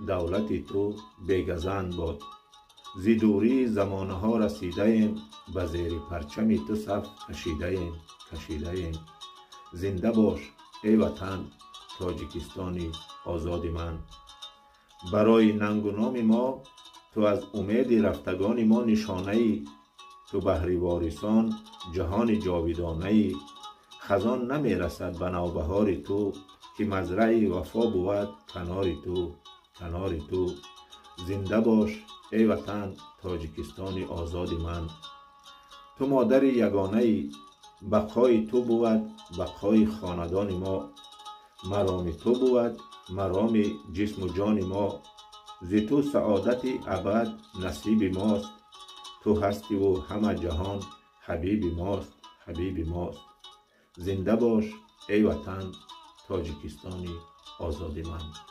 دولت تو بیگزند باد. زی دوری زمانه ها رسیده ایم، به زیر پرچم تو صف کشیده ایم. زنده باش ای وطن تاجیکستانی آزاد من. برای ننگ و نام ما تو از امید رفتگان ما نشانه ای. تو بحر واریسان جهان جاودانه ای. خزان نمی رسد به نوبهار تو، که مزرع وفا بود کنار تو. زنده باش ای وطن تاجیکستان آزاد من. تو مادر یگانه ای، بقای تو بود بقای خاندان ما. مرام تو بود مرام جسم و جان ما. ز تو سعادت ابد نصیب ماست. تو هستی و همه جهان حبیب ماست. زنده باش ای وطن تاجیکستانی آزاد من.